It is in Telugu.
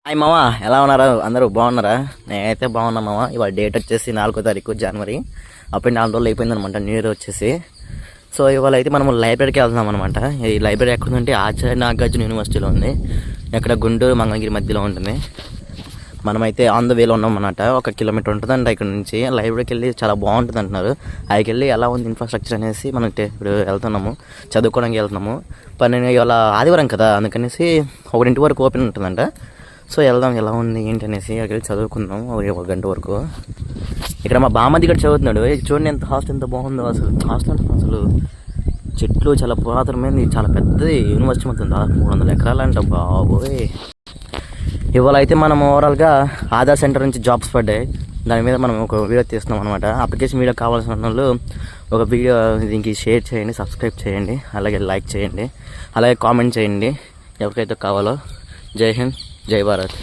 హాయ్ మామ, ఎలా ఉన్నారు? అందరూ బాగున్నారా? నేనైతే బాగున్నా మామ. ఇవాళ డేట్ వచ్చేసి 4వ తారీఖు జనవరి. అప్పుడు 4 రోజులు అయిపోయింది అనమాట న్యూ ఇయర్ వచ్చేసి. సో ఇవాళ అయితే మనం లైబ్రరీకి వెళ్తున్నాం అనమాట. ఈ లైబ్రరీ ఎక్కడుందంటే ఆచార్య నాగార్జున యూనివర్సిటీలో ఉంది. ఎక్కడ గుంటూరు మంగళగిరి మధ్యలో ఉంటుంది. మనమైతే ఆన్ ద వేలో ఉన్నాం అన్నమాట. 1 కిలోమీటర్ ఉంటుందంట ఇక్కడ నుంచి. లైబ్రరీకి వెళ్ళి చాలా బాగుంటుంది అంటున్నారు. అక్కడికి వెళ్ళి ఎలా ఉంది ఇన్ఫ్రాస్ట్రక్చర్ అనేసి మనం ఇప్పుడు వెళ్తున్నాము, చదువుకోవడానికి వెళ్తున్నాము. ఇవాళ ఆదివారం కదా, అందుకనేసి 1 వరకు ఓపెన్ ఉంటుందంట. సో వెళ్దాం, ఎలా ఉంది ఏంటి అనేసి. అక్కడికి వెళ్ళి చదువుకుందాం 1 గంట వరకు. ఇక్కడ మా బామ్మది ఇక్కడ చదువుతున్నాడు. చూడండి ఎంత హాస్టల్ ఎంత బాగుందో. హాస్టల్ అసలు చెట్లు చాలా పురాతనమైనది, చాలా పెద్దది యూనివర్సిటీ మొత్తం. దాదాపు 300 ఎకరాలు అంట బాబోయ్. ఇవాళ అయితే మనం ఓవరాల్గా ఆధార్ సెంటర్ నుంచి జాబ్స్ పడ్డాయి. దాని మీద మనం ఒక వీడియో తీస్తున్నాం అనమాట. అప్లికేషన్ వీడియో కావాల్సిన వాళ్ళు ఒక వీడియో దీనికి షేర్ చేయండి, సబ్స్క్రైబ్ చేయండి, అలాగే లైక్ చేయండి, అలాగే కామెంట్ చేయండి ఎవరికైతే కావాలో. జై హింద్, జై భారత్.